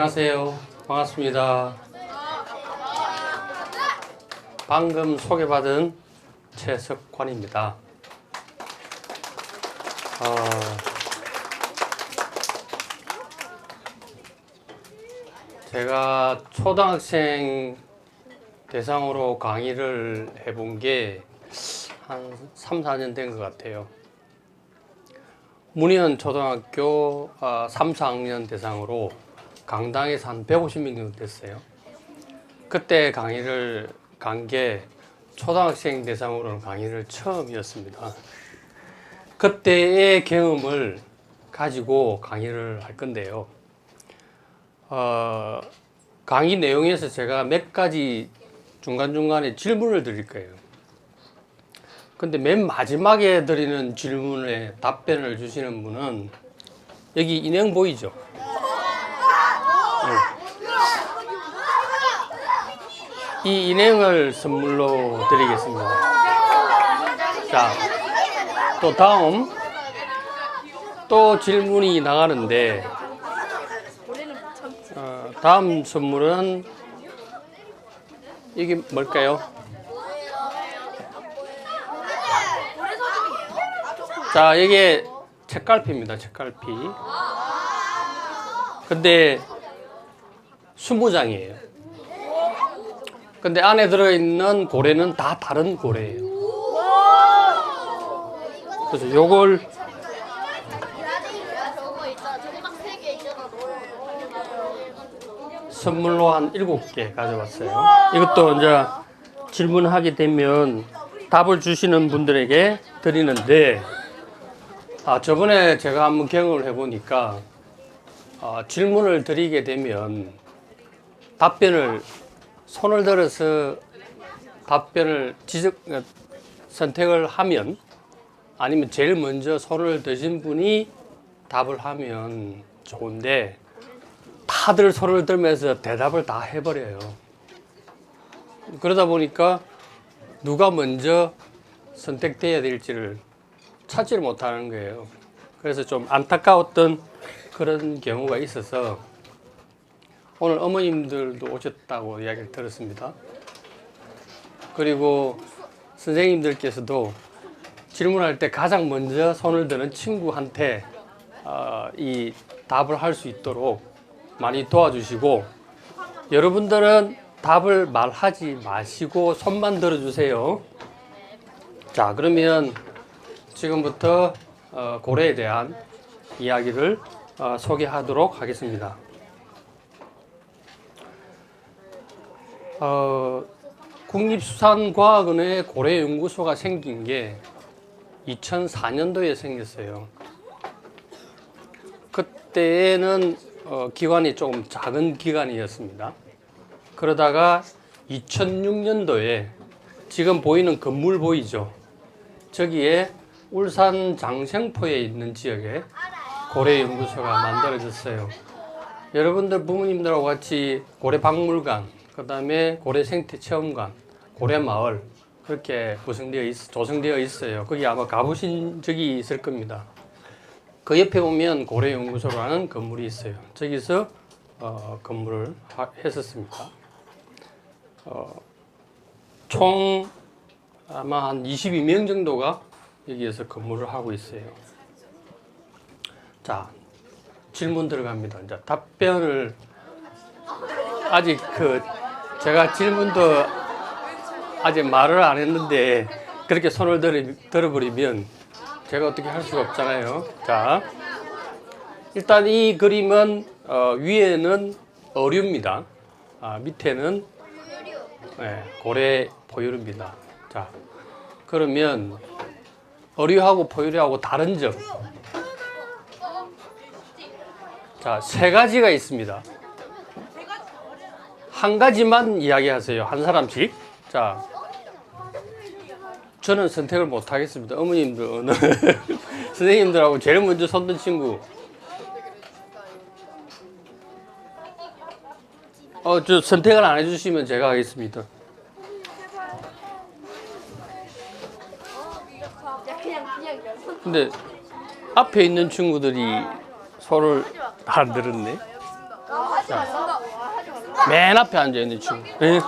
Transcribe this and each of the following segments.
안녕하세요. 반갑습니다. 방금 소개받은 최석환입니다. 제가 초등학생 대상으로 강의를 해본 게 한 3, 4년 된 것 같아요. 문희연 초등학교 3, 4학년 대상으로 강당에서 한 150명 정도 됐어요. 그때 강의를 간 게 초등학생 대상으로는 강의를 처음이었습니다. 그때의 경험을 가지고 강의를 할 건데요. 강의 내용에서 제가 몇 가지 중간중간에 질문을 드릴 거예요. 근데 맨 마지막에 드리는 질문에 답변을 주시는 분은 여기 인형 보이죠? 이 인형을 선물로 드리겠습니다. 자, 또 다음 또 질문이 나가는데 다음 선물은 이게 뭘까요? 자, 이게 책갈피입니다. 책갈피. 근데 20장이에요. 근데 안에 들어있는 고래는 다 다른 고래예요. 그래서 요걸 선물로 한 7개 가져왔어요. 이것도 이제 질문하게 되면 답을 주시는 분들에게 드리는데, 저번에 제가 한번 경험을 해보니까 질문을 드리게 되면 답변을 손을 들어서 답변을 선택을 하면, 아니면 제일 먼저 손을 드신 분이 답을 하면 좋은데 다들 손을 들면서 대답을 다 해버려요. 그러다 보니까 누가 먼저 선택돼야 될지를 찾지를 못하는 거예요. 그래서 좀 안타까웠던 그런 경우가 있어서 오늘 어머님들도 오셨다고 이야기를 들었습니다. 그리고 선생님들께서도 질문할 때 가장 먼저 손을 드는 친구한테 이 답을 할 수 있도록 많이 도와주시고, 여러분들은 답을 말하지 마시고 손만 들어주세요. 자, 그러면 지금부터 고래에 대한 이야기를 소개하도록 하겠습니다. 국립수산과학원의 고래연구소가 생긴 게 2004년도에 생겼어요. 그때는 기관이 조금 작은 기관이었습니다. 그러다가 2006년도에 지금 보이는 건물 보이죠? 저기에 울산 장생포에 있는 지역에 고래연구소가 만들어졌어요. 여러분들 부모님들하고 같이 고래박물관, 그 다음에 고래생태체험관, 고래마을 그렇게 조성되어 있어요. 거기 아마 가보신 적이 있을 겁니다. 그 옆에 보면 고래연구소라는 건물이 있어요. 저기서 근무를 했었습니다. 총 아마 한 22명 정도가 여기에서 근무를 하고 있어요. 자, 질문 들어갑니다. 이제 답변을 아직 제가 질문도 아직 말을 안 했는데 그렇게 손을 들어버리면 제가 어떻게 할 수가 없잖아요. 자, 일단 이 그림은 위에는 어류입니다. 밑에는 고래 포유류입니다. 자, 그러면 어류하고 포유류하고 다른 점. 자, 3가지가 있습니다. 한 가지만 이야기하세요. 한 사람씩. 자, 저는 선택을 못 하겠습니다. 어머님들, 선생님들하고 제일 먼저 손든 친구. 저 선택을 안 해주시면 제가 하겠습니다. 근데 앞에 있는 친구들이 손을 안 들었네. 맨 앞에 앉아 있는 친구. 예?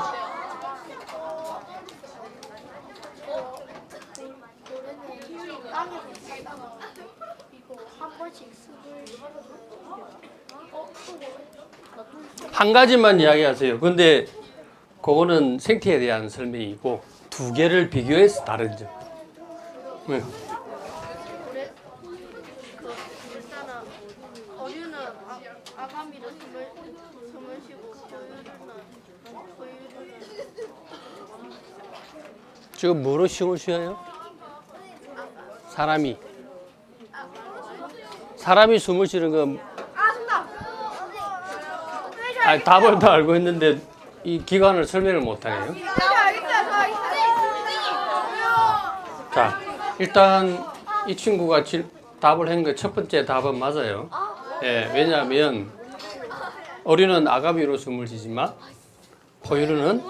한 가지만 이야기하세요. 근데 그거는 생태에 대한 설명이고 두 개를 비교해서 다른 점. 네. 어류는 아가미로 숨을 쉬고 포유류는 지금 뭐로 숨을 쉬어요? 사람이 숨을 쉬는 건 답을 다 알고 있는데 이 기관을 설명을 못 하네요. 자, 일단 이 친구가 답을 한 거 첫 번째 답은 맞아요. 예, 왜냐하면 어류는 아가미로 숨을 쉬지만 포유류는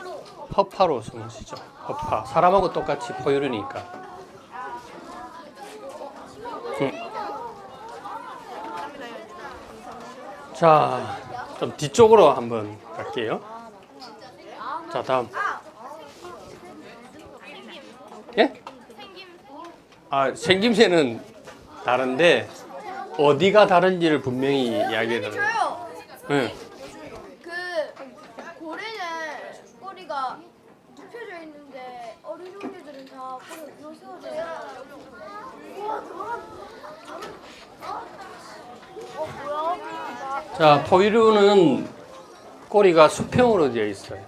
허파로 숨을 쉬죠. 허파. 사람하고 똑같이 포유류니까. 자, 좀 뒤쪽으로 한번 갈게요. 자, 다음. 예? 생김새는 다른데 어디가 다른지를 분명히 이야기를 해요. 네. 그 고래는 꼬리가 눕혀져 있는데 어류 종류들은 다 꼬리가 들어서져 있어요. 자, 포유류는 꼬리가 수평으로 되어 있어요.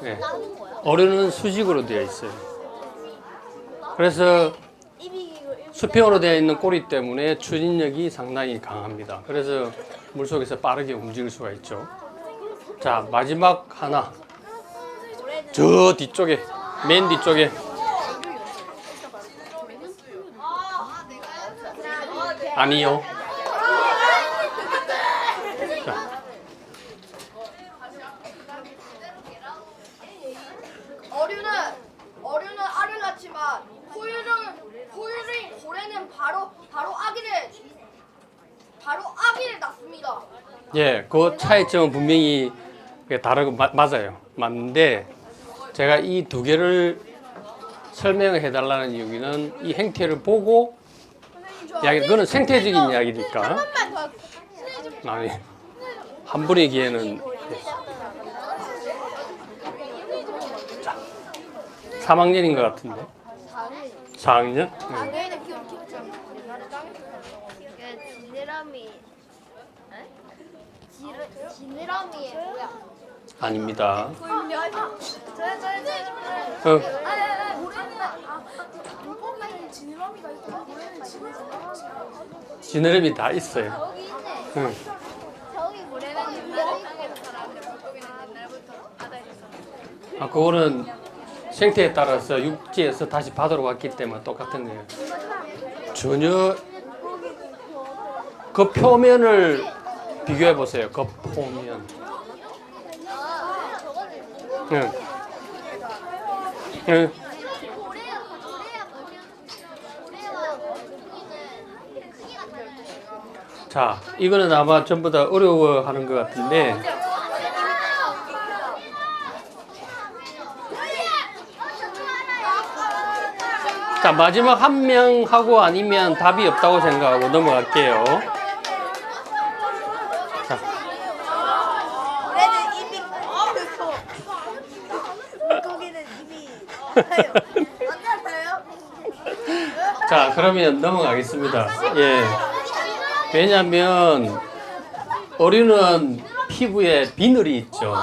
네. 어류는 수직으로 되어 있어요. 그래서 수평으로 되어 있는 꼬리 때문에 추진력이 상당히 강합니다. 그래서 물속에서 빠르게 움직일 수가 있죠. 자, 마지막 하나. 저 뒤쪽에, 맨 뒤쪽에. 아니요. 자. 어류는 알을 낳지만 포유류인 고래는 바로 아기를 낳습니다. 예, 그 차이점은 분명히 다르고 맞아요. 맞는데 제가 이 두 개를 설명을 해달라는 이유는 이 행태를 보고 이야기, 그거는 생태적인 이야기니까. 아니, 한 분이기에는. 자, 3학년인 것 같은데. 4학년? 아기는 귀엽죠. 지느러미 뭐야? 아닙니다. 물고기는 지느러미가 있고 고래는 지느러미 다 있어요. 여기 있네. 응. 저기 고래는 옛날에 땅에서 살았는데 물고기는 옛날부터 바다에서 살았어요. 그거는 생태에 따라서 육지에서 다시 바다로 왔기 때문에 똑같은 거예요. 전혀 그 표면을 비교해 보세요. 그 표면. 응. 응. 자, 이거는 아마 전부 다 어려워하는 것 같은데. 자, 마지막 한 명 하고 아니면 답이 없다고 생각하고 넘어갈게요. 자. 고래는 입이 크고 물고기는 입이 어때요? 자, 그러면 넘어가겠습니다. 예. 왜냐면 어류는 피부에 비늘이 있죠.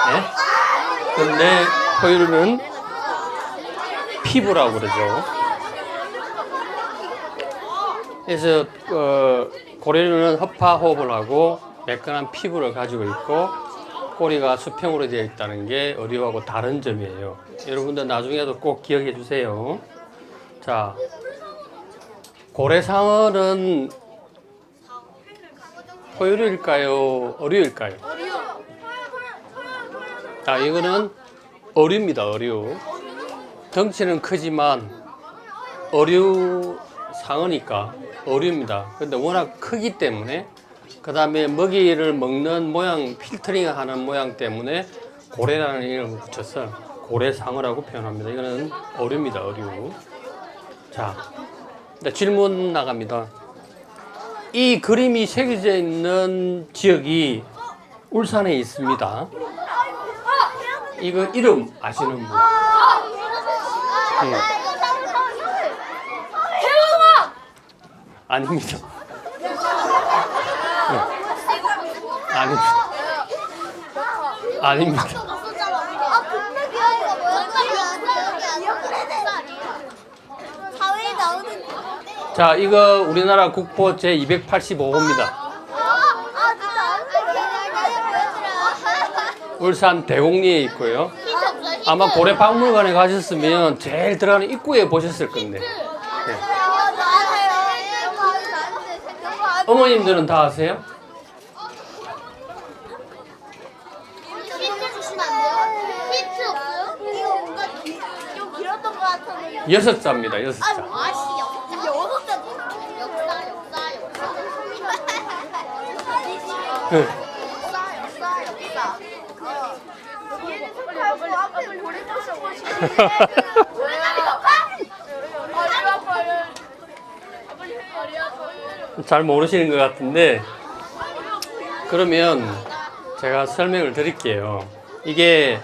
네? 근데 포유류는 피부라고 그러죠. 그래서 고래류는 허파 호흡을 하고 매끈한 피부를 가지고 있고 꼬리가 수평으로 되어 있다는 게 어류하고 다른 점이에요. 여러분들 나중에도 꼭 기억해 주세요. 자, 고래상어는 포유류일까요? 어류일까요? 자, 이거는 어류입니다. 어류. 덩치는 크지만 어류 상어니까 어류입니다. 근데 워낙 크기 때문에 그 다음에 먹이를 먹는 모양, 필터링하는 모양 때문에 고래라는 이름을 붙여서 고래상어라고 표현합니다. 이거는 어류입니다, 어류. 자, 질문 나갑니다. 이 그림이 새겨져 있는 지역이 울산에 있습니다. 이거 이름 아시는 분? 아닙니다. 아닙니다. 아닙니다. 사회에 나오는 자, 이거 우리나라 국보 제285호입니다. 울산 대곡리에 있고요. 아마 고래박물관에 가셨으면 제일 들어가는 입구에 보셨을 건데. 네. 어머님들은 다 아세요? 힌트 주시면 안 돼요? 힌트 없어요? 이거 뭔가 좀 길었던 것 같았는데. 6자입니다. 6자. 아씨, 여섯 자. 역사. 얘는 속하고 앞에 고래 잘 모르시는 것 같은데, 그러면 제가 설명을 드릴게요. 이게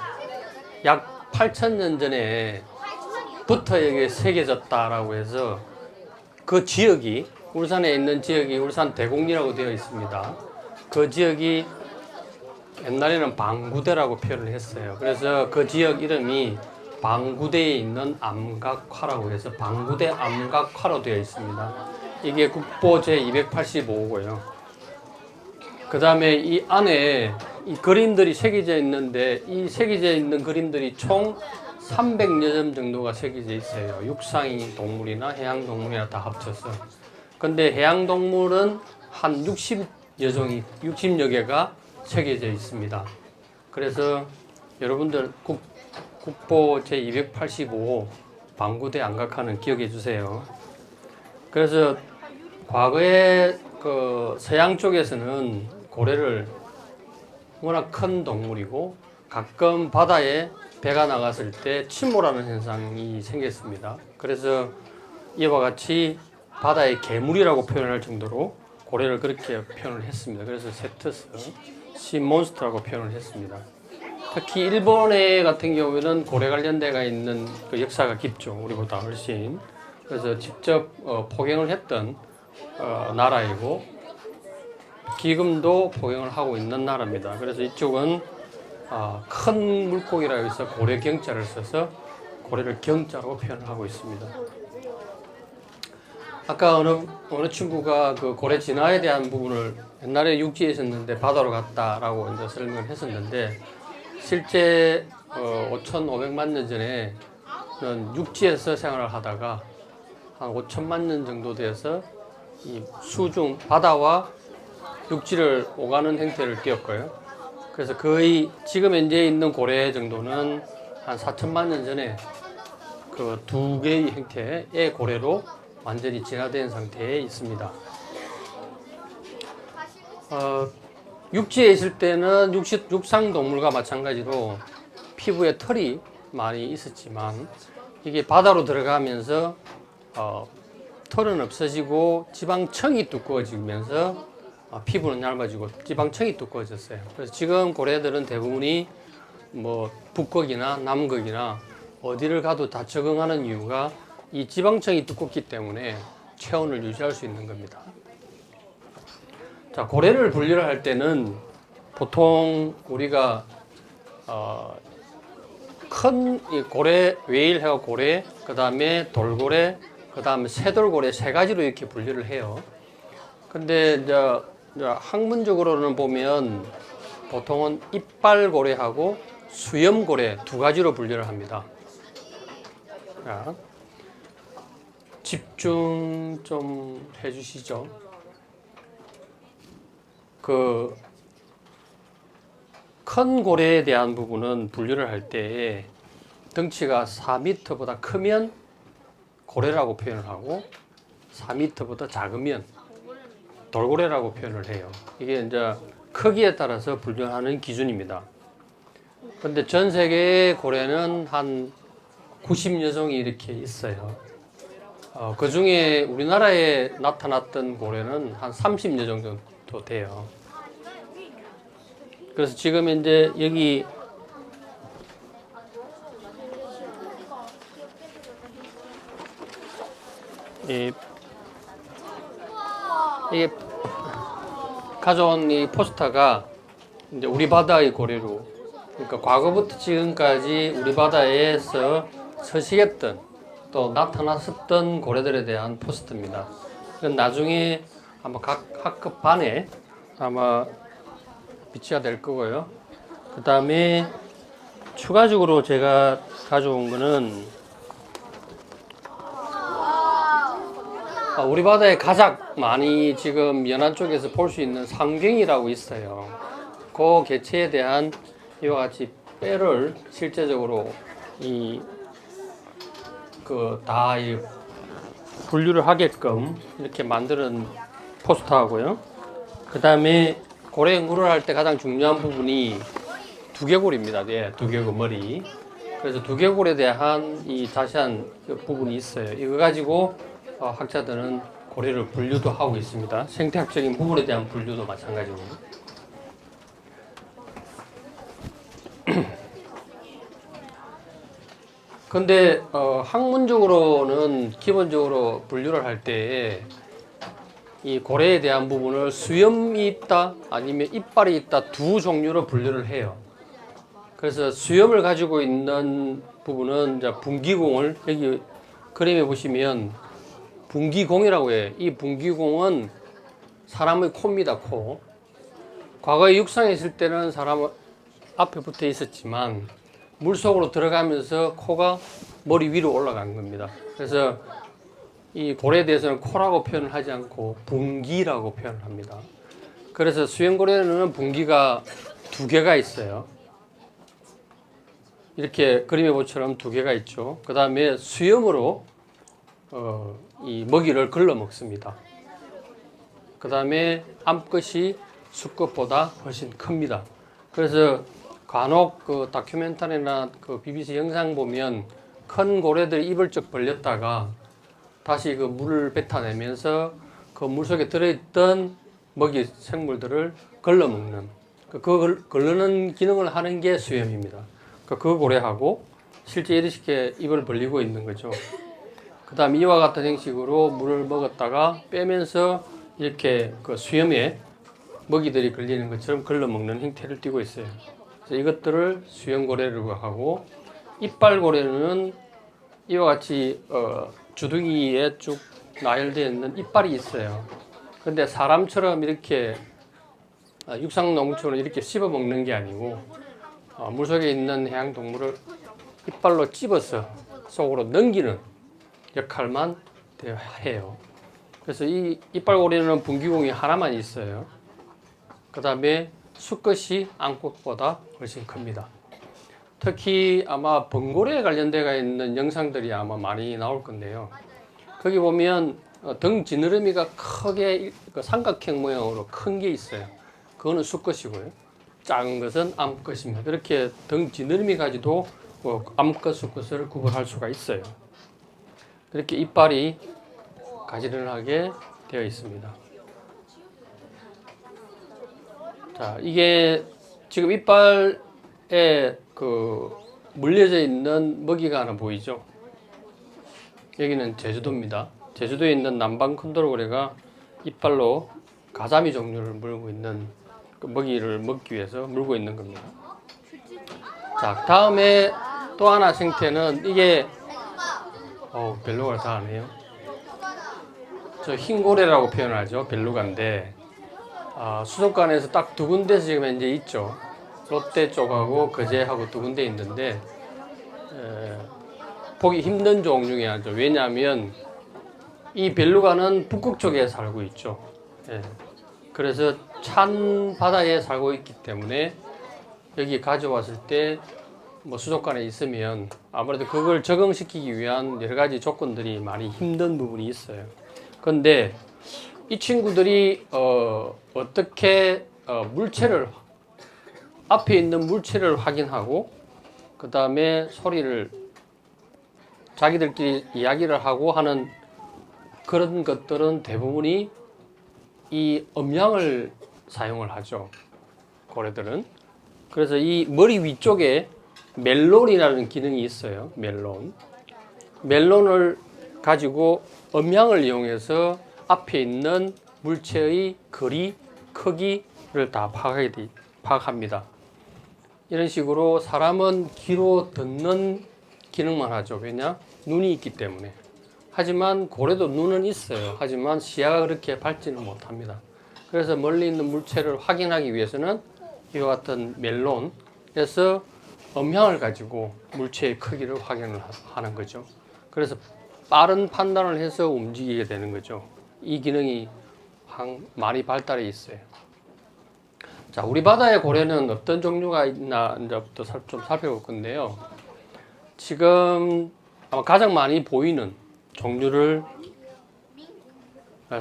약 8,000년 전에부터 여기에 새겨졌다라고 해서 그 지역이, 울산에 있는 지역이 울산 대곡리라고 되어 있습니다. 그 지역이 옛날에는 방구대라고 표현을 했어요. 그래서 그 지역 이름이 방구대에 있는 암각화라고 해서 방구대 암각화로 되어 있습니다. 이게 국보 제285호고요. 그 다음에 이 안에 이 그림들이 새겨져 있는데, 이 새겨져 있는 그림들이 총 300여 점 정도가 새겨져 있어요. 육상 동물이나 해양 동물이나 다 합쳐서. 근데 해양 동물은 한 60여 종이, 60여 개가 새겨져 있습니다. 그래서 여러분들 국보 제285호 방구대 암각화는 기억해 주세요. 그래서 과거에 그 서양 쪽에서는 고래를 워낙 큰 동물이고 가끔 바다에 배가 나갔을 때 침몰하는 현상이 생겼습니다. 그래서 이와 같이 바다의 괴물이라고 표현할 정도로 고래를 그렇게 표현을 했습니다. 그래서 세트스, 시몬스터라고 표현을 했습니다. 특히 일본에 같은 경우에는 고래 관련돼가 있는 그 역사가 깊죠. 우리보다 훨씬. 그래서 직접 포경을 했던 나라이고 지금도 포경을 하고 있는 나라입니다. 그래서 이쪽은 큰 물고기라고 해서 고래 경자를 써서 고래를 경자로 표현을 하고 있습니다. 아까 어느 친구가 그 고래 진화에 대한 부분을 옛날에 육지에 있었는데 바다로 갔다라고 이제 설명을 했었는데, 실제 5,500만 년 전에는 육지에서 생활을 하다가 한 5천만 년 정도 돼서 이 수중 바다와 육지를 오가는 행태를 띄었고요. 그래서 거의 지금 현재 있는 고래 정도는 한 4천만 년 전에 그 두 개의 형태의 고래로 완전히 진화된 상태에 있습니다. 육지에 있을 때는 육상 동물과 마찬가지로 피부에 털이 많이 있었지만, 이게 바다로 들어가면서 털은 없어지고 지방층이 두꺼워지면서 피부는 얇아지고 지방층이 두꺼워졌어요. 그래서 지금 고래들은 대부분이 뭐 북극이나 남극이나 어디를 가도 다 적응하는 이유가 이 지방층이 두껍기 때문에 체온을 유지할 수 있는 겁니다. 자, 고래를 분류를 할 때는 보통 우리가 큰 이 고래, 웨일 고래, 그 다음에 돌고래, 그 다음에 새돌고래 세 가지로 이렇게 분류를 해요. 근데 이제 학문적으로는 보면 보통은 이빨고래하고 수염고래 두 가지로 분류를 합니다. 자, 집중 좀 해주시죠. 그 큰 고래에 대한 부분은 분류를 할 때 덩치가 4m보다 크면 고래라고 표현을 하고 4m보다 작으면 돌고래라고 표현을 해요. 이게 이제 크기에 따라서 분류하는 기준입니다. 근데 전 세계의 고래는 한 90여 종이 이렇게 있어요. 그 중에 우리나라에 나타났던 고래는 한 30여 종 정도 돼요. 그래서 지금 이제 여기 이게 가져온 이 포스터가 이제 우리 바다의 고래로, 그러니까 과거부터 지금까지 우리 바다에서 서식했던 또 나타났었던 고래들에 대한 포스터입니다. 이건 나중에 아마 각 학급 반에 아마 비치가 될 거고요. 그 다음에 추가적으로 제가 가져온 거는 우리 바다에 가장 많이 지금 연안 쪽에서 볼 수 있는 상갱이라고 있어요. 그 개체에 대한 이와 같이 뼈를 실제적으로 다 분류를 하게끔 이렇게 만드는 포스터하고요. 그 다음에 고래 연구를 할 때 가장 중요한 부분이 두개골입니다. 네, 두개골 머리. 그래서 두개골에 대한 이 자세한 부분이 있어요. 이거 가지고 학자들은 고래를 분류도 하고 있습니다. 생태학적인 부분에 대한 분류도 마찬가지고. 근데 학문적으로는 기본적으로 분류를 할 때 이 고래에 대한 부분을 수염이 있다 아니면 이빨이 있다 두 종류로 분류를 해요. 그래서 수염을 가지고 있는 부분은 이제 분기공을 여기 그림에 보시면 분기공이라고 해요. 이 분기공은 사람의 코입니다. 코. 과거에 육상에 있을 때는 사람 앞에 붙어 있었지만 물속으로 들어가면서 코가 머리 위로 올라간 겁니다. 그래서 이 고래에 대해서는 코라고 표현을 하지 않고 분기라고 표현을 합니다. 그래서 수염고래는 분기가 두 개가 있어요. 이렇게 그림에 보처럼 두 개가 있죠. 그 다음에 수염으로 이 먹이를 걸러 먹습니다. 그 다음에 암컷이 수컷보다 훨씬 큽니다. 그래서 간혹 그 다큐멘터리나 그 BBC 영상 보면 큰 고래들이 입을 쩍 벌렸다가 다시 그 물을 뱉어내면서 그 물속에 들어있던 먹이 생물들을 걸러먹는, 그 걸르는 기능을 하는 게 수염입니다. 그 고래하고 실제 이렇게 입을 벌리고 있는 거죠. 그 다음 이와 같은 형식으로 물을 먹었다가 빼면서 이렇게 그 수염에 먹이들이 걸리는 것처럼 걸러먹는 형태를 띠고 있어요. 그래서 이것들을 수염고래라고 하고, 이빨고래는 이와 같이 주둥이에 쭉 나열되어 있는 이빨이 있어요. 근데 사람처럼 이렇게 육상농물처럼 이렇게 씹어 먹는 게 아니고 물속에 있는 해양동물을 이빨로 찝어서 속으로 넘기는 역할만 해요. 그래서 이 이빨고래는 분기공이 하나만 있어요. 그 다음에 수컷이 암컷보다 훨씬 큽니다. 특히 아마 번고래에 관련되어 있는 영상들이 아마 많이 나올 건데요. 거기 보면 등 지느러미가 크게 삼각형 모양으로 큰 게 있어요. 그거는 수컷이고요. 작은 것은 암컷입니다. 이렇게 등 지느러미 가지도 암컷, 수컷을 구분할 수가 있어요. 이렇게 이빨이 가지런하게 되어 있습니다. 자, 이게 지금 이빨에 물려져 있는 먹이가 하나 보이죠? 여기는 제주도입니다. 제주도에 있는 남방 큰돌고래가 이빨로 가자미 종류를 물고 있는 그 먹이를 먹기 위해서 물고 있는 겁니다. 자, 다음에 또 하나 생태는 이게 벨루가를 다 아네요. 저 흰고래라고 표현하죠. 벨루가인데 수족관에서 딱 두 군데 지금 현재 있죠. 롯데 쪽하고 거제하고 두 군데 있는데 보기 힘든 종 중에 하나죠. 왜냐하면 이 벨루가는 북극 쪽에 살고 있죠. 그래서 찬 바다에 살고 있기 때문에 여기 가져왔을 때 뭐 수족관에 있으면 아무래도 그걸 적응시키기 위한 여러 가지 조건들이 많이 힘든 부분이 있어요. 그런데 이 친구들이 어떻게 물체를 앞에 있는 물체를 확인하고 그 다음에 소리를 자기들끼리 이야기를 하고 하는 그런 것들은 대부분이 이 음향을 사용을 하죠. 고래들은. 그래서 이 머리 위쪽에 멜론이라는 기능이 있어요. 멜론을 가지고 음향을 이용해서 앞에 있는 물체의 거리, 크기를 다 파악합니다. 이런 식으로 사람은 귀로 듣는 기능만 하죠. 왜냐? 눈이 있기 때문에. 하지만 고래도 눈은 있어요. 하지만 시야가 그렇게 밝지는 못합니다. 그래서 멀리 있는 물체를 확인하기 위해서는 이와 같은 멜론에서 음향을 가지고 물체의 크기를 확인을 하는 거죠. 그래서 빠른 판단을 해서 움직이게 되는 거죠. 이 기능이 많이 발달해 있어요. 자, 우리 바다의 고래는 어떤 종류가 있나 이제부터 좀 살펴볼 건데요. 지금 아마 가장 많이 보이는 종류를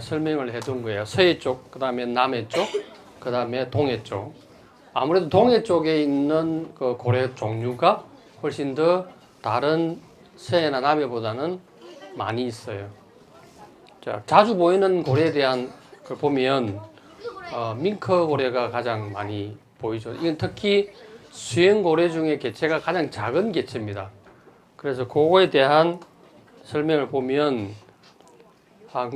설명을 해둔 거예요. 서해 쪽, 그 다음에 남해 쪽, 그 다음에 동해 쪽. 아무래도 동해 쪽에 있는 그 고래 종류가 훨씬 더 다른 서해나 남해보다는 많이 있어요. 자, 자주 보이는 고래에 대한 걸 보면 밍크 고래가 가장 많이 보이죠. 이건 특히 수행 고래 중에 개체가 가장 작은 개체입니다. 그래서 그거에 대한 설명을 보면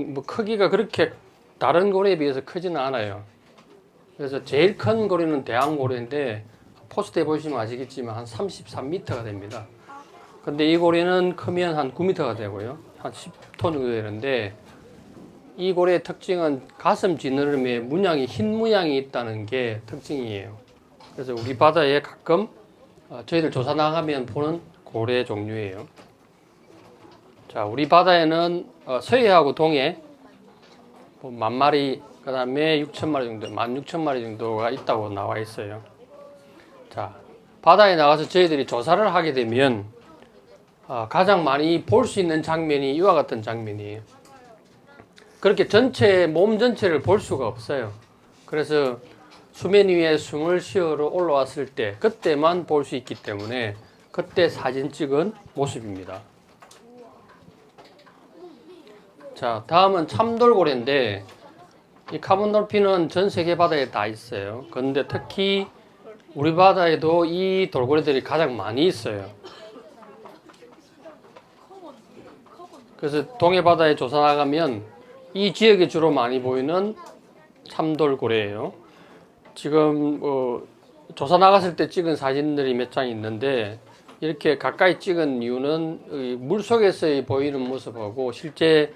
뭐 크기가 그렇게 다른 고래에 비해서 크지는 않아요. 그래서 제일 큰 고래는 대왕고래인데 포스트에 보시면 아시겠지만 한 33m가 됩니다. 근데 이 고래는 크면 한 9m가 되고요. 한 10톤 정도 되는데 이 고래의 특징은 가슴 지느러미에 문양이 흰 문양이 있다는 게 특징이에요. 그래서 우리 바다에 가끔 저희들 조사 나가면 보는 고래 종류예요. 자, 우리 바다에는 서해하고 동해 10,000마리, 그 다음에 6,000마리 정도, 16,000마리 정도가 있다고 나와 있어요. 자, 바다에 나가서 저희들이 조사를 하게 되면 가장 많이 볼 수 있는 장면이 이와 같은 장면이에요. 그렇게 몸 전체를 볼 수가 없어요. 그래서 수면 위에 숨을 쉬어로 올라왔을 때 그때만 볼 수 있기 때문에 그때 사진 찍은 모습입니다. 자, 다음은 참돌고래인데 이 카본돌핀은 전 세계 바다에 다 있어요. 그런데 특히 우리 바다에도 이 돌고래들이 가장 많이 있어요. 그래서 동해 바다에 조사 나가면 이 지역에 주로 많이 보이는 참돌고래예요. 지금 조사 나갔을 때 찍은 사진들이 몇 장 있는데 이렇게 가까이 찍은 이유는 물속에서의 보이는 모습하고 실제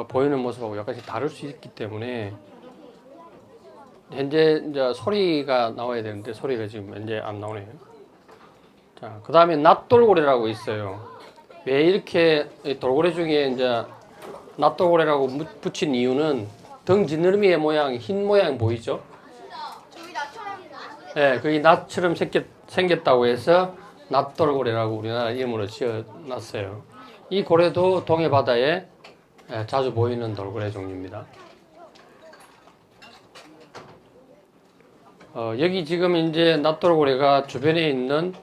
보이는 모습하고 약간씩 다를 수 있기 때문에 현재 이제 소리가 나와야 되는데 소리가 지금 현재 안 나오네요. 자, 그 다음에 낫돌고래라고 있어요. 왜 이렇게 돌고래 중에 이제 낫돌고래라고 붙인 이유는 등 지느러미의 모양, 흰 모양 보이죠? 네, 그게 낫처럼 생겼다고 해서 낫돌고래라고 우리나라 이름으로 지어놨어요. 이 고래도 동해 바다에 자주 보이는 돌고래 종류입니다. 여기 지금 이제 낫돌고래가 주변에 있는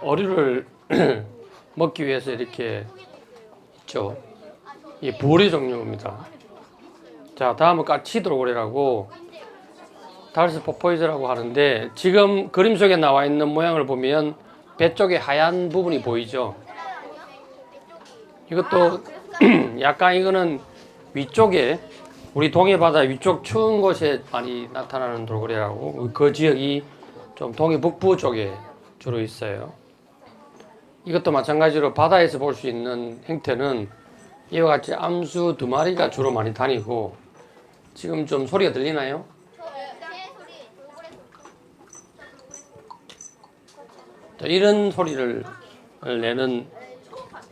어류를 먹기 위해서 이렇게 있죠. 이 부리 종류입니다. 자, 다음은 까치돌고래라고 달스 포포이즈라고 하는데 지금 그림 속에 나와 있는 모양을 보면 배 쪽에 하얀 부분이 보이죠. 이것도 약간 이거는 위쪽에 우리 동해 바다 위쪽 추운 곳에 많이 나타나는 돌고래라고 그 지역이 좀 동해 북부 쪽에 주로 있어요. 이것도 마찬가지로 바다에서 볼 수 있는 형태는 이와 같이 암수 2마리가 주로 많이 다니고 지금 좀 소리가 들리나요? 자, 이런 소리를 내는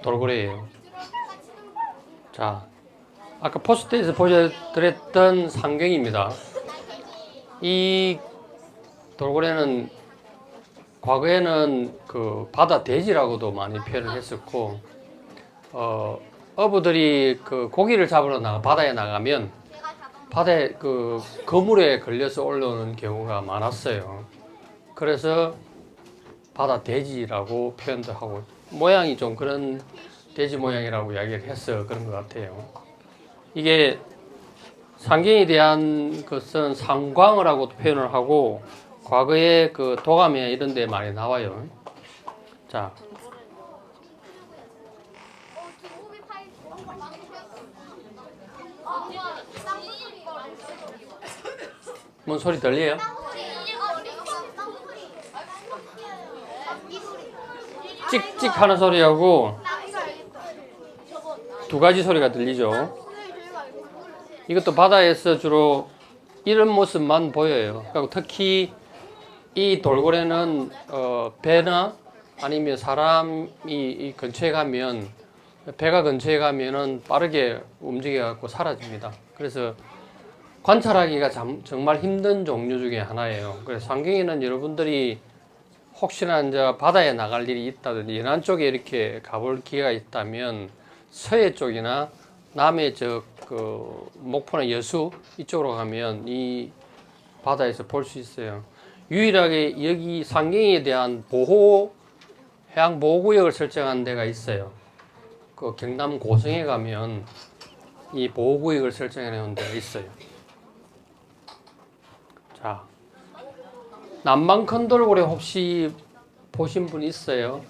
돌고래예요. 자, 아까 포스트에서 보여드렸던 상경입니다. 이 돌고래는 과거에는 그 바다 돼지라고도 많이 표현을 했었고, 어부들이 그 고기를 잡으러 바다에 나가면 바다에 그 거물에 걸려서 올라오는 경우가 많았어요. 그래서 바다 돼지라고 표현도 하고 모양이 좀 그런 돼지 모양이라고 이야기를 해서 그런 것 같아요. 이게 상경에 대한 것은 상광어라고도 표현을 하고 과거에 그 도감에 이런 데 많이 나와요. 자, 뭔 소리 들려요? 찍찍 하는 소리하고 두 가지 소리가 들리죠. 이것도 바다에서 주로 이런 모습만 보여요. 그리고 특히 이 돌고래는 배나 아니면 사람이 이 근처에 가면 배가 근처에 가면은 빠르게 움직여 갖고 사라집니다. 그래서 관찰하기가 정말 힘든 종류 중에 하나예요. 그래서 상경에는 여러분들이 혹시나 이제 바다에 나갈 일이 있다든지 연안 쪽에 이렇게 가볼 기회가 있다면 서해 쪽이나 남해 그 목포나 여수 이쪽으로 가면 이 바다에서 볼 수 있어요. 유일하게 여기 상경에 대한 해양 보호구역을 설정한 데가 있어요. 그 경남 고성에 가면 이 보호구역을 설정해 놓은 데가 있어요. 자, 남방 큰 돌고래 혹시 보신 분 있어요?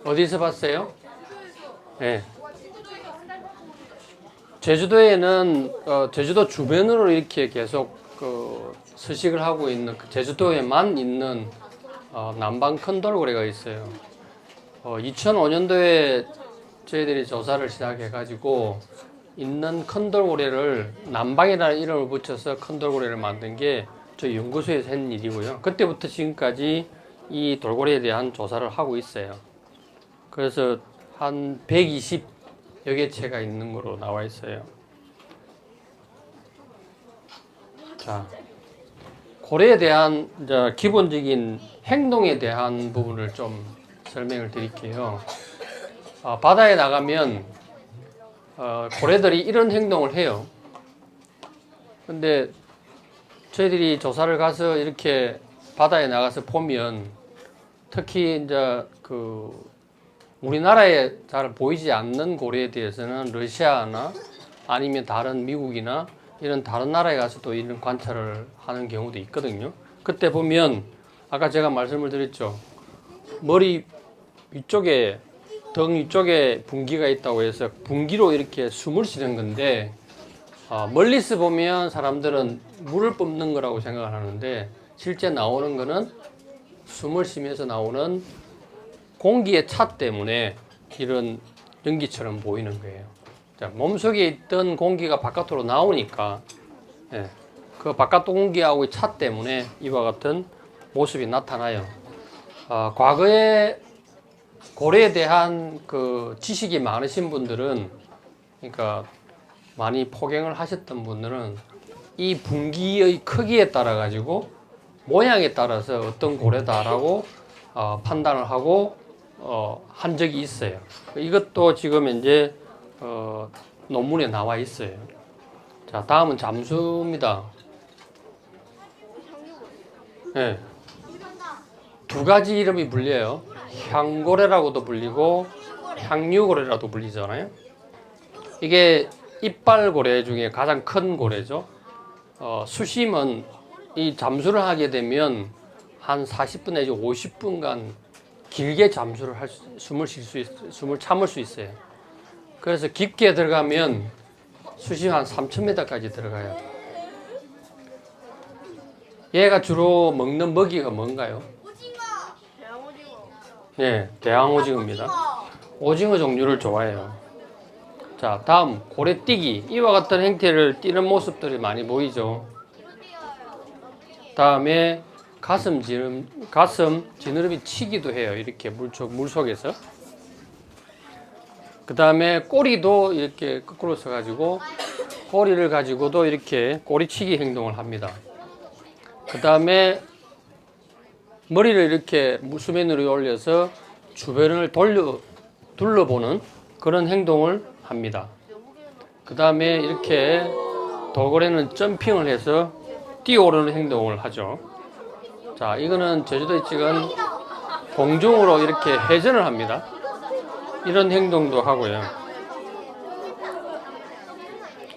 어디서 봤어요? 네. 제주도에는 제주도 주변으로 이렇게 계속 서식을 하고 있는 제주도에만 있는 남방 큰 돌고래가 있어요. 2005년도에 저희들이 조사를 시작해가지고 있는 큰 돌고래를 남방이라는 이름을 붙여서 큰 돌고래를 만든 게 저희 연구소에서 한 일이고요. 그때부터 지금까지 이 돌고래에 대한 조사를 하고 있어요. 그래서 한 120여 개체가 있는 거로 나와 있어요. 자, 고래에 대한 이제 기본적인 행동에 대한 부분을 좀 설명을 드릴게요. 바다에 나가면 고래들이 이런 행동을 해요. 근데 저희들이 조사를 가서 이렇게 바다에 나가서 보면 특히 이제 우리나라에 잘 보이지 않는 고래에 대해서는 러시아나 아니면 다른 미국이나 이런 다른 나라에 가서도 이런 관찰을 하는 경우도 있거든요. 그때 보면 아까 제가 말씀을 드렸죠. 머리 위쪽에 등 위쪽에 분기가 있다고 해서 분기로 이렇게 숨을 쉬는 건데 멀리서 보면 사람들은 물을 뿜는 거라고 생각을 하는데 실제 나오는 거는 숨을 쉬면서 나오는 공기의 차 때문에 이런 연기처럼 보이는 거예요. 자, 몸속에 있던 공기가 바깥으로 나오니까 그 바깥 공기하고의 차 때문에 이와 같은 모습이 나타나요. 과거에 고래에 대한 그 지식이 많으신 분들은, 그러니까 많이 포경을 하셨던 분들은 이 분기의 크기에 따라 가지고 모양에 따라서 어떤 고래다라고 판단을 하고 한 적이 있어요. 이것도 지금 이제 논문에 나와 있어요. 자, 다음은 잠수입니다. 네. 두 가지 이름이 불려요. 향고래라고도 불리고 향유고래라도 불리잖아요. 이게 이빨고래 중에 가장 큰 고래죠. 수심은 이 잠수를 하게 되면 한 40분 내지 50분간 길게 잠수를 숨을 참을 수 있어요. 그래서 깊게 들어가면 수심 한 3,000m까지 들어가요. 얘가 주로 먹는 먹이가 뭔가요? 네, 대왕오징어입니다. 오징어 종류를 좋아해요. 자, 다음 고래뛰기. 이와 같은 행태를 띠는 모습들이 많이 보이죠. 다음에 가슴 지느러미 치기도 해요. 이렇게 물속에서. 그 다음에 꼬리도 이렇게 거꾸로 써가지고 꼬리를 가지고도 이렇게 꼬리치기 행동을 합니다. 그 다음에 머리를 이렇게 수면으로 올려서 주변을 둘러보는 그런 행동을 합니다. 그 다음에 이렇게 돌고래는 점핑을 해서 뛰어오르는 행동을 하죠. 자, 이거는 제주도에 찍은 공중으로 이렇게 회전을 합니다. 이런 행동도 하고요.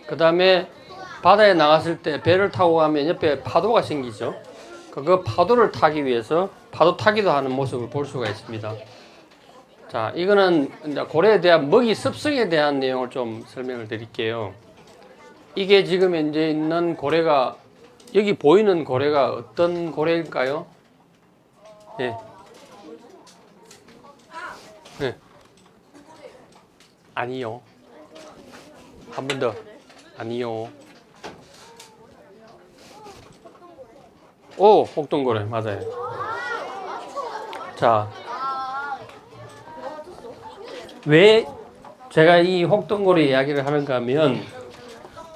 그 다음에 바다에 나갔을 때 배를 타고 가면 옆에 파도가 생기죠. 그 파도를 타기 위해서 파도 타기도 하는 모습을 볼 수가 있습니다. 자, 이거는 이제 고래에 대한 먹이 습성에 대한 내용을 좀 설명을 드릴게요. 이게 지금 현재 있는 고래가, 여기 보이는 고래가 어떤 고래일까요? 예. 네. 아니요. 한 번 더. 아니요. 오, 혹동고래 맞아요. 자, 왜 제가 이 혹동고래 이야기를 하는가 하면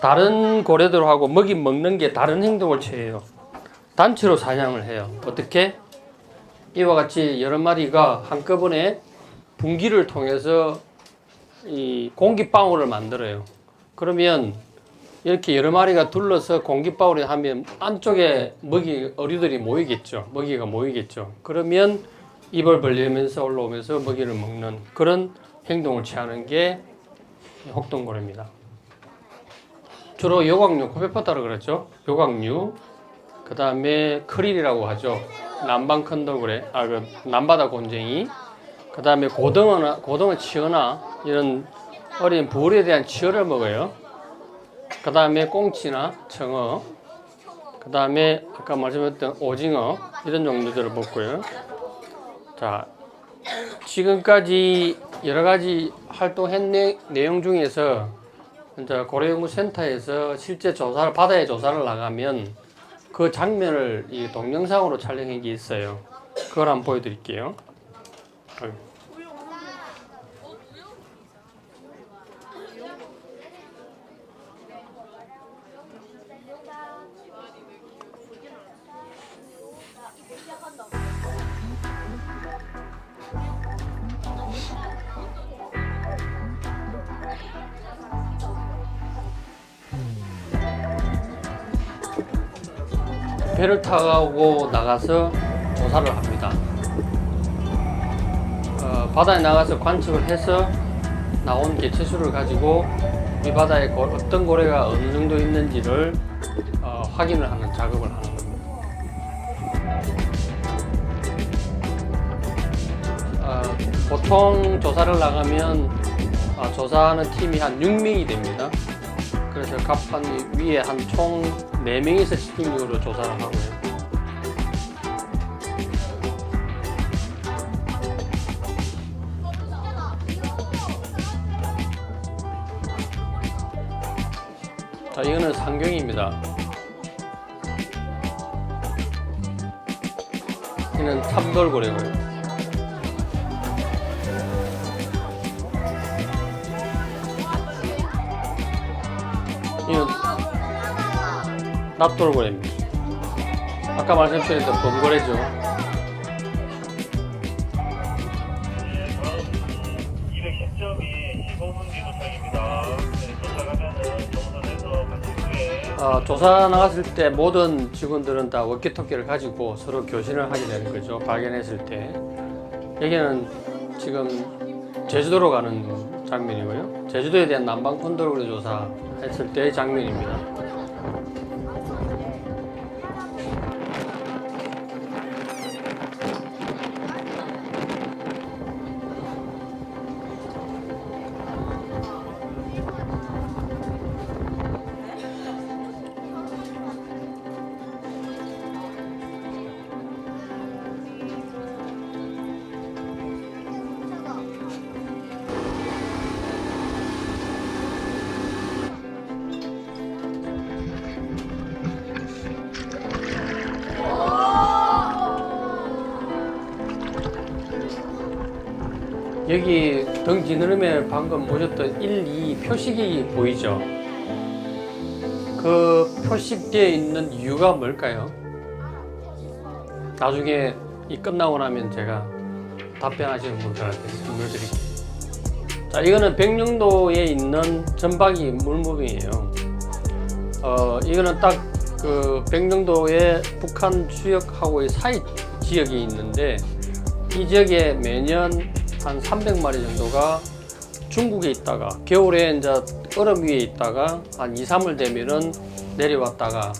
다른 고래들하고 먹이 먹는 게 다른 행동을 취해요. 단체로 사냥을 해요. 어떻게? 이와 같이 여러 마리가 한꺼번에 분기를 통해서 이 공기방울을 만들어요. 그러면 이렇게 여러 마리가 둘러서 공기방울을 하면 안쪽에 어류들이 모이겠죠. 먹이가 모이겠죠. 그러면 입을 벌리면서 올라오면서 먹이를 먹는 그런 행동을 취하는 게 혹동고래입니다. 주로 요광류, 코페포타로 그랬죠. 요광류, 그 다음에 크릴이라고 하죠. 남방 큰돌고래, 남바다 곤쟁이, 그 다음에 고등어 치어나 이런 어린 부울에 대한 치어를 먹어요. 그 다음에 꽁치나 청어, 그 다음에 아까 말씀드렸던 오징어 이런 종류들을 먹고요. 자, 지금까지 여러 가지 활동한 내용 중에서 이제 고래연구센터에서 실제 바다에 조사를 나가면 그 장면을 이 동영상으로 촬영한 게 있어요. 그걸 한번 보여드릴게요. 배를 타고 나가서 조사를 합니다. 바다에 나가서 관측을 해서 나온 개체수를 가지고 이 바다에 어떤 고래가 어느 정도 있는지를 확인을 하는 작업을 하는 겁니다. 보통 조사를 나가면 조사하는 팀이 한 6명이 됩니다. 그래서 갑판 위에 한 총 4명이서 집중적으로 조사를 하고요. 자, 이거는 상경입니다. 이는 참돌고래고요. 이건 납돌고래입니다. 아까 말씀드렸던 범고래죠. 210점이 15분 뒤 도착입니다. 도착하면은 정선에서 마친 후에 조사 나갔을 때 모든 직원들은 다 워키토키를 가지고 서로 교신을 하게 되는 거죠. 발견했을 때. 여기는 지금 제주도로 가는 장면이고요. 제주도에 대한 남방 콘돌고래 조사했을 때의 장면입니다. 여기 등 지느러미에 방금 보셨던 1, 2 표식이 보이죠? 그 표식되어 있는 이유가 뭘까요? 나중에 이 끝나고 나면 제가 답변하시는 분들한테 선물 드릴게요. 자, 자, 이거는 백령도에 있는 전박이 물무빙이에요. 이거는 딱 그 백령도의 북한 지역하고의 사이 지역이 있는데, 이 지역에 매년 한 300마리 정도가 중국에 있다가 겨울에 이제 얼음 위에 있다가 한 2, 3월 되면은 내려왔다가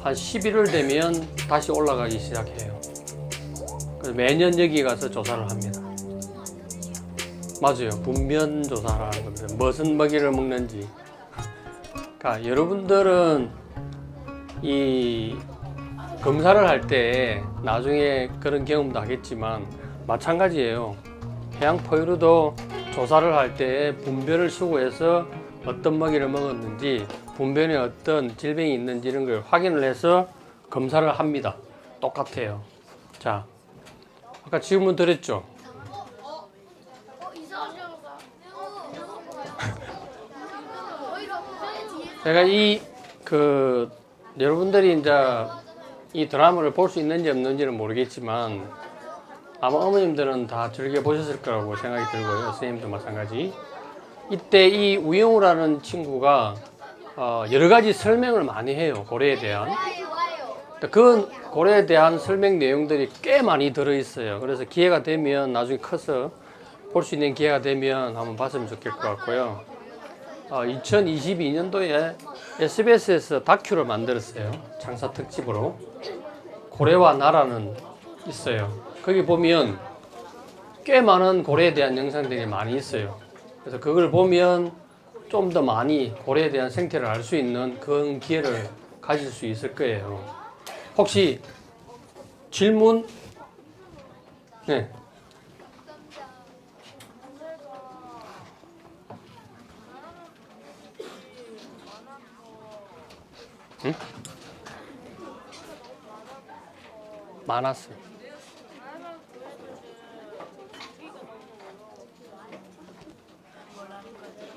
한 11월 되면 다시 올라가기 시작해요. 그래서 매년 여기 가서 조사를 합니다. 맞아요. 분변 조사를 하는 겁니다. 무슨 먹이를 먹는지. 그러니까 여러분들은 이 검사를 할 때 나중에 그런 경험도 하겠지만 마찬가지예요. 해양 포유류도 조사를 할 때 분변을 수거해서 어떤 먹이를 먹었는지, 분변에 어떤 질병이 있는지 이런 걸 확인을 해서 검사를 합니다. 똑같아요. 자, 아까 질문 드렸죠? 제가 여러분들이 이제 이 드라마를 볼 수 있는지 없는지는 모르겠지만 아마 어머님들은 다 즐겨 보셨을 거라고 생각이 들고요. 선생님도 마찬가지. 이때 이 우영우라는 친구가 여러 가지 설명을 많이 해요. 고래에 대한. 그 고래에 대한 설명 내용들이 꽤 많이 들어있어요. 그래서 기회가 되면 나중에 커서 볼 수 있는 기회가 되면 한번 봤으면 좋겠을 것 같고요. 2022년도에 SBS에서 다큐를 만들었어요. 장사 특집으로. 고래와 나라는 있어요. 거기 보면 꽤 많은 고래에 대한 영상들이 많이 있어요. 그래서 그걸 보면 좀 더 많이 고래에 대한 생태를 알 수 있는 그런 기회를 가질 수 있을 거예요. 혹시 질문? 네. 응? 많았어요.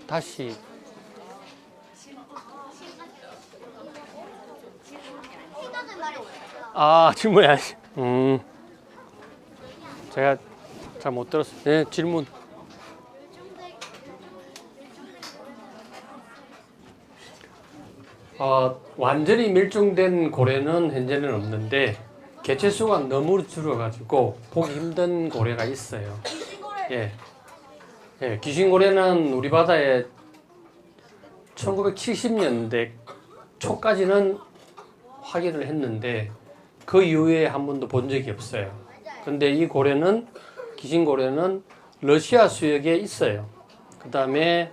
다시 질문이 아니. 제가 잘 못 들었어요. 네, 질문. 완전히 밀종된 고래는 현재는 없는데 개체수가 너무 줄어가지고 보기 힘든 고래가 있어요. 예. 예, 귀신고래는 우리 바다에 1970년대 초까지는 확인을 했는데 그 이후에 한 번도 본 적이 없어요. 근데 이 고래는, 귀신고래는 러시아 수역에 있어요. 그 다음에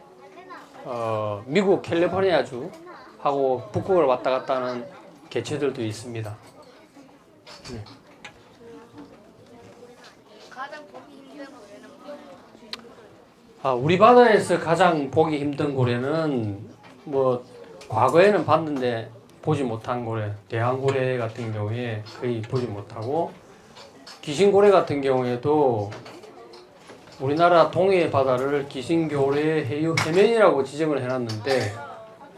미국 캘리포니아주 하고 북극을 왔다 갔다 하는 개체들도 있습니다. 네. 우리 바다에서 가장 보기 힘든 고래는 뭐 과거에는 봤는데 보지 못한 고래, 대왕고래 같은 경우에 거의 보지 못하고, 귀신고래 같은 경우에도 우리나라 동해 바다를 귀신고래 해유 해면이라고 지정을 해놨는데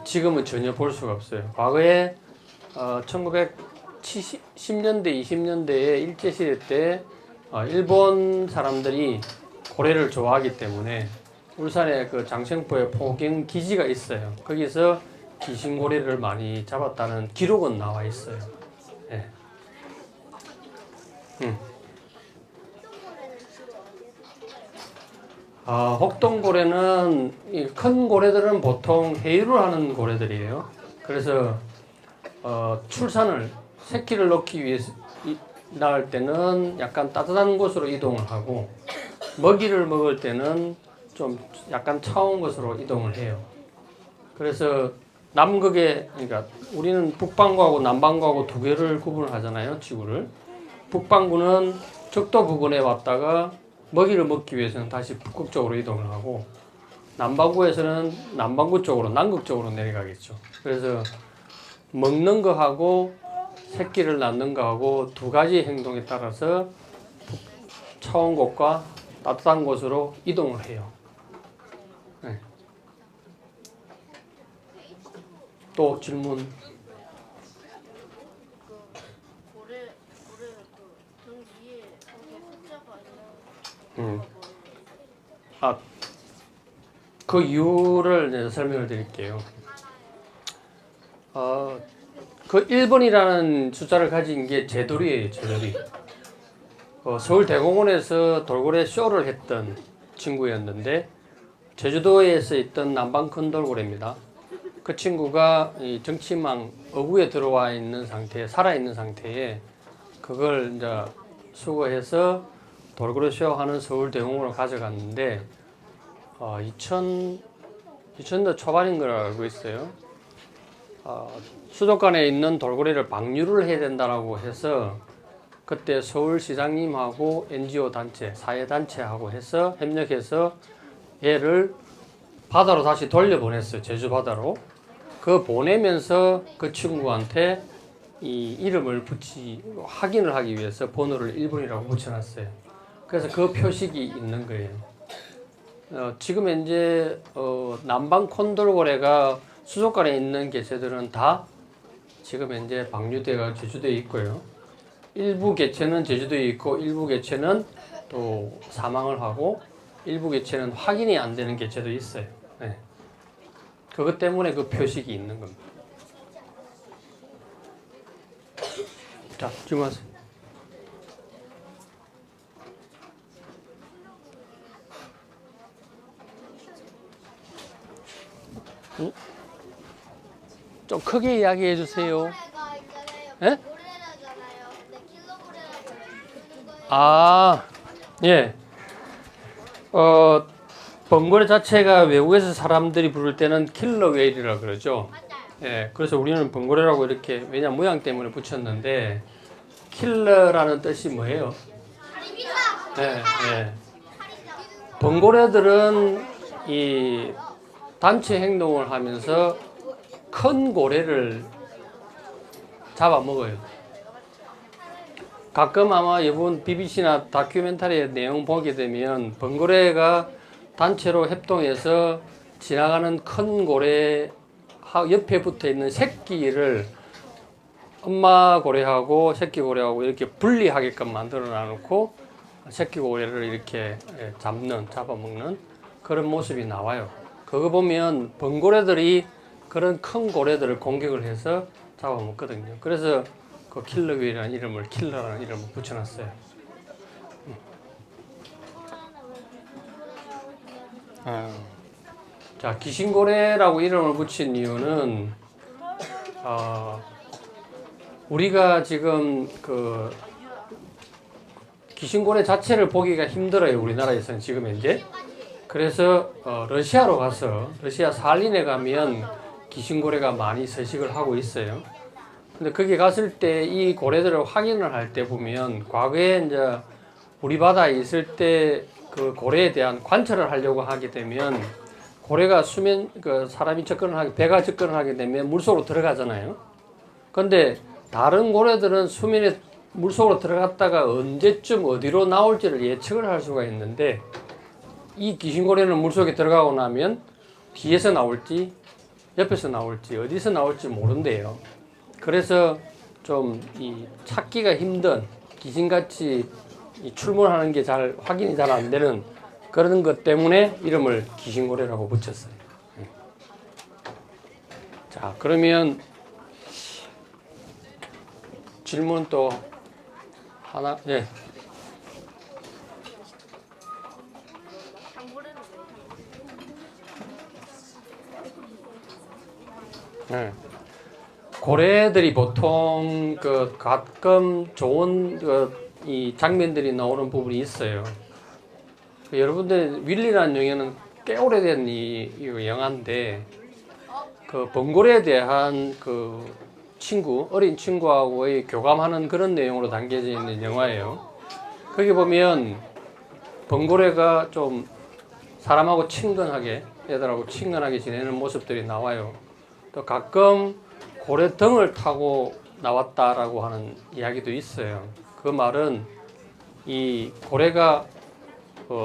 지금은 전혀 볼 수가 없어요. 과거에 1970년대, 20년대에 일제시대 때 일본 사람들이 고래를 좋아하기 때문에 울산에 그 장생포에 포경 기지가 있어요. 거기서 귀신고래를 많이 잡았다는 기록은 나와 있어요. 네. 혹동고래는 큰 고래들은 보통 해유를 하는 고래들이에요. 그래서 출산을 새끼를 놓기 위해서 낳을 때는 약간 따뜻한 곳으로 이동을 하고 먹이를 먹을 때는 좀 약간 차가운 곳으로 이동을 해요. 그래서 남극에, 그러니까 우리는 북반구하고 남반구하고 두 개를 구분을 하잖아요, 지구를. 북반구는 적도 부근에 왔다가 먹이를 먹기 위해서는 다시 북극 쪽으로 이동을 하고, 남반구에서는 남반구 쪽으로, 남극 쪽으로 내려가겠죠. 그래서 먹는 거하고 새끼를 낳는 거하고 두 가지 행동에 따라서 차가운 곳과 따뜻한 곳으로 이동을 해요. 네. 또 질문. 그 이유를 이제 설명을 드릴게요. 그 1번이라는 숫자를 가진 게 제돌이에요, 제돌이. 서울대공원에서 돌고래 쇼를 했던 친구였는데 제주도에서 있던 남방 큰 돌고래입니다. 그 친구가 이 정치망 어구에 들어와 있는 상태에 살아있는 상태에 그걸 이제 수거해서 돌고래 쇼 하는 서울대공원으로 가져갔는데 2000년대 초반인 걸 알고 있어요. 수족관에 있는 돌고래를 방류를 해야 된다라고 해서 그때 서울시장님하고 NGO 단체, 사회단체하고 해서 협력해서 얘를 바다로 다시 돌려보냈어요. 제주 바다로. 그 보내면서 그 친구한테 이 이름을 확인을 하기 위해서 번호를 1번이라고 붙여놨어요. 그래서 그 표식이 있는 거예요. 지금 현재 남방 콘돌고래가 수족관에 있는 개체들은 다 지금 현재 방류대가 제주도에 있고요. 일부 개체는 제주도에 있고 일부 개체는 또 사망을 하고 일부 개체는 확인이 안 되는 개체도 있어요. 네. 그것 때문에 그 표식이 있는 겁니다. 자, 질문하세요. 좀 크게 이야기해 주세요. 예? 예. 번고래 자체가 외국에서 사람들이 부를 때는 킬러 웨일이라고 그러죠. 예. 그래서 우리는 번고래라고 이렇게 왜냐 모양 때문에 붙였는데 킬러라는 뜻이 뭐예요? 예. 예. 번고래들은 이 단체 행동을 하면서 큰 고래를 잡아먹어요. 가끔 아마 이번 BBC나 다큐멘터리의 내용 보게 되면 번고래가 단체로 협동해서 지나가는 큰 고래 옆에 붙어 있는 새끼를 엄마 고래하고 새끼 고래하고 이렇게 분리하게끔 만들어 놔놓고 새끼 고래를 이렇게 잡아먹는 그런 모습이 나와요. 그거 보면 번고래들이 그런 큰 고래들을 공격을 해서 잡아먹거든요. 그래서 그 킬러라는 이름을 붙여놨어요. 자, 귀신고래라고 이름을 붙인 이유는 우리가 지금 그 귀신고래 자체를 보기가 힘들어요. 우리나라에서는 지금 현재. 그래서 러시아로 가서 러시아 살린에 가면 귀신고래가 많이 서식을 하고 있어요. 근데 거기 갔을 때 이 고래들을 확인을 할 때 보면 과거에 이제 우리 바다에 있을 때 그 고래에 대한 관찰을 하려고 하게 되면 고래가 사람이 배가 접근을 하게 되면 물속으로 들어가잖아요. 근데 다른 고래들은 수면에 물속으로 들어갔다가 언제쯤 어디로 나올지를 예측을 할 수가 있는데 이 귀신고래는 물속에 들어가고 나면 뒤에서 나올지 옆에서 나올지 어디서 나올지 모른대요. 그래서 좀 이 찾기가 힘든 귀신같이 출몰하는 게 확인이 잘 안 되는 그런 것 때문에 이름을 귀신고래라고 붙였어요. 자, 그러면 질문 또 하나, 예. 네. 고래들이 보통 가끔 좋은 이 장면들이 나오는 부분이 있어요. 여러분들 윌리라는 영화는 꽤 오래된 이 영화인데 그 번고래에 대한 그 어린 친구하고의 교감하는 그런 내용으로 담겨져 있는 영화예요. 거기 보면 번고래가 좀 사람하고 애들하고 친근하게 지내는 모습들이 나와요. 또 가끔 고래 등을 타고 나왔다라고 하는 이야기도 있어요. 그 말은 이 고래가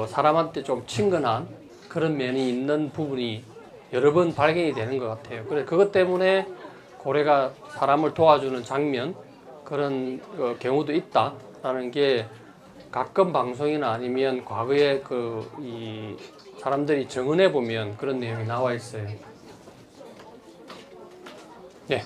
사람한테 좀 친근한 그런 면이 있는 부분이 여러 번 발견이 되는 것 같아요. 그래서 그것 때문에 고래가 사람을 도와주는 장면 그런 경우도 있다라는 게 가끔 방송이나 아니면 과거에 이 사람들이 정언해 보면 그런 내용이 나와 있어요. 네.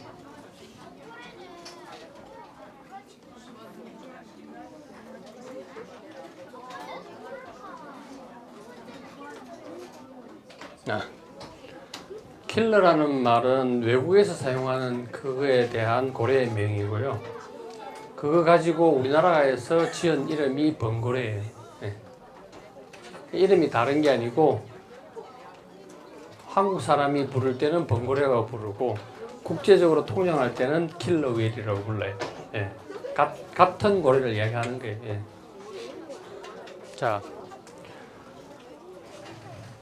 킬러라는 말은 외국에서 사용하는 그거에 대한 고래의 명이고요. 그거 가지고 우리나라에서 지은 이름이 번고래예요. 네. 이름이 다른 게 아니고 한국 사람이 부를 때는 번고래라고 부르고 국제적으로 통용할 때는 킬러 웨일이라고 불러요. 네. 같은 고래를 이야기하는 거예요. 네. 자,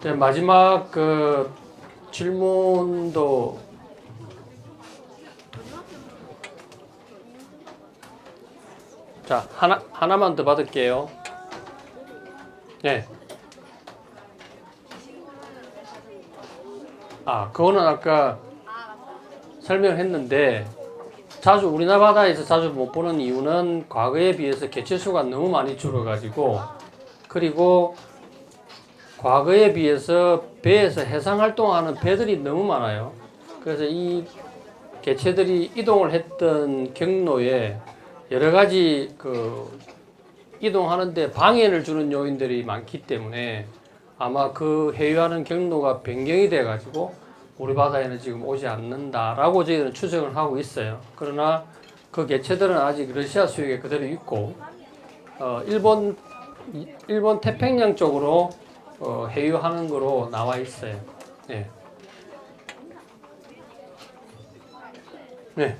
이제 마지막 그 질문도 자 하나만 더 받을게요. 네. 그거는 아까 설명했는데 자주 우리나라 바다에서 자주 못 보는 이유는 과거에 비해서 개체수가 너무 많이 줄어가지고 그리고 과거에 비해서 배에서 해상 활동하는 배들이 너무 많아요. 그래서 이 개체들이 이동을 했던 경로에 여러 가지 그 이동하는데 방해를 주는 요인들이 많기 때문에 아마 그 회유하는 경로가 변경이 돼 가지고 우리 바다에는 지금 오지 않는다라고 저희들은 추정을 하고 있어요. 그러나 그 개체들은 아직 러시아 수역에 그대로 있고 일본 태평양 쪽으로 회유하는 거로 나와 있어요. 네. 네.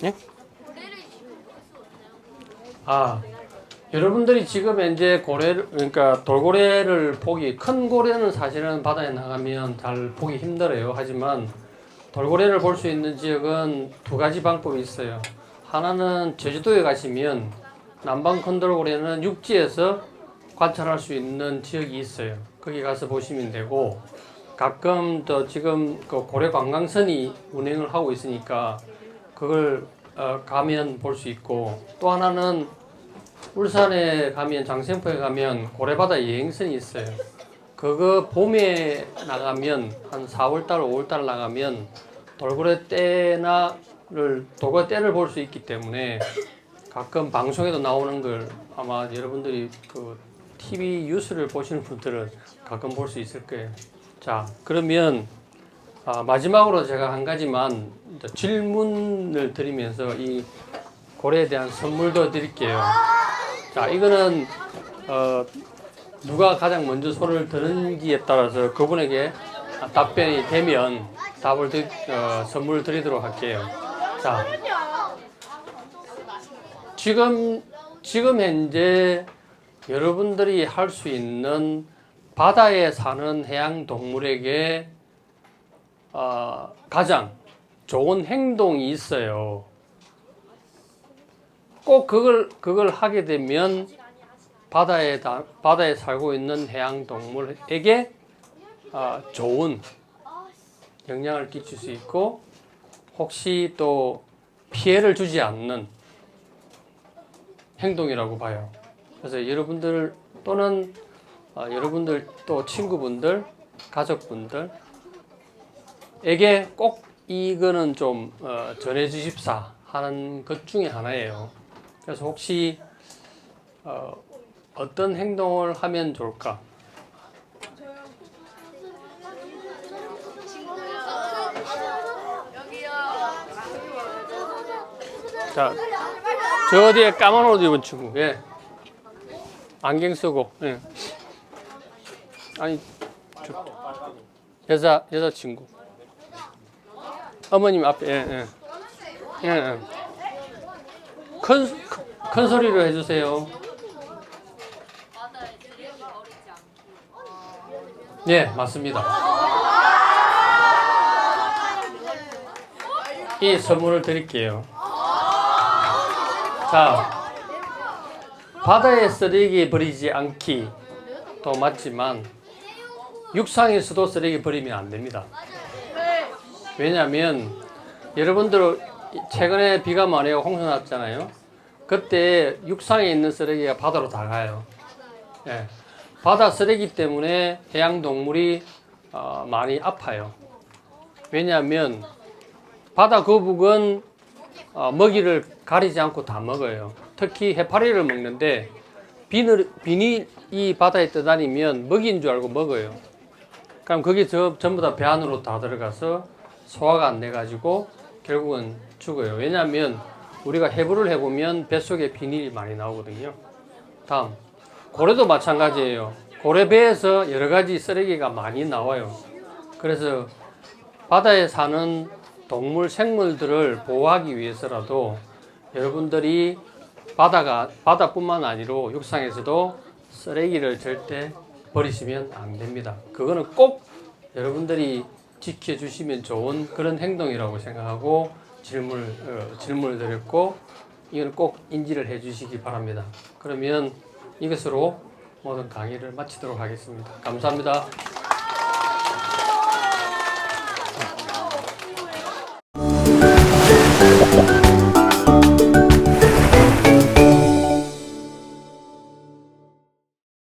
네? 여러분들이 지금 이제 고래를, 그러니까 돌고래를 보기, 큰 고래는 사실은 바다에 나가면 잘 보기 힘들어요. 하지만 돌고래를 볼 수 있는 지역은 두 가지 방법이 있어요. 하나는 제주도에 가시면 남방 큰 돌고래는 육지에서 관찰할 수 있는 지역이 있어요. 거기 가서 보시면 되고, 가끔 또 지금 그 고래 관광선이 운행을 하고 있으니까 그걸 가면 볼 수 있고, 또 하나는 울산에 가면 장생포에 가면 고래바다 여행선이 있어요. 그거 봄에 나가면 한 4월달, 5월달 나가면 돌고래 떼를 볼 수 있기 때문에 가끔 방송에도 나오는 걸 아마 여러분들이 그 TV 뉴스를 보시는 분들은 가끔 볼 수 있을 거예요. 자, 그러면 마지막으로 제가 한 가지만 질문을 드리면서 이 고래에 대한 선물도 드릴게요. 자, 이거는 누가 가장 먼저 손을 드는지에 따라서 그분에게 답변이 되면 선물을 드리도록 할게요. 자, 지금 현재 여러분들이 할 수 있는 바다에 사는 해양 동물에게 가장 좋은 행동이 있어요. 꼭 그걸 하게 되면 바다에 살고 있는 해양 동물에게 좋은 영향을 끼칠 수 있고, 혹시 또 피해를 주지 않는 행동이라고 봐요. 그래서 여러분들 또는 여러분들 또 친구분들, 가족분들에게 꼭 이거는 좀 전해 주십사 하는 것 중에 하나예요. 그래서 혹시 어떤 행동을 하면 좋을까? 자, 저 뒤에 까만 옷 입은 친구, 예. 안경 쓰고, 예. 아니, 여자 친구. 어머님 앞에, 예. 큰 소리로 해주세요. 네, 맞습니다. 이 선물을 드릴게요. 자, 바다에 쓰레기 버리지 않기도 맞지만 육상에서도 쓰레기 버리면 안 됩니다. 왜냐하면 여러분들 최근에 비가 많이 오고 홍수 났잖아요. 그때 육상에 있는 쓰레기가 바다로 다 가요. 예. 바다 쓰레기 때문에 해양 동물이 많이 아파요. 왜냐하면 바다 거북은 먹이를 가리지 않고 다 먹어요. 특히 해파리를 먹는데 비닐이 바다에 떠다니면 먹이인 줄 알고 먹어요. 그럼 그게 전부 다 배 안으로 다 들어가서 소화가 안 돼가지고 결국은 죽어요. 왜냐하면 우리가 해부를 해보면 뱃속에 비닐이 많이 나오거든요. 다음, 고래도 마찬가지예요. 고래배에서 여러 가지 쓰레기가 많이 나와요. 그래서 바다에 사는 동물, 생물들을 보호하기 위해서라도 여러분들이 바다뿐만 아니라 육상에서도 쓰레기를 절대 버리시면 안 됩니다. 그거는 꼭 여러분들이 지켜주시면 좋은 그런 행동이라고 생각하고 질문을 드렸고, 이건 꼭 인지를 해 주시기 바랍니다. 그러면 이것으로 모든 강의를 마치도록 하겠습니다. 감사합니다.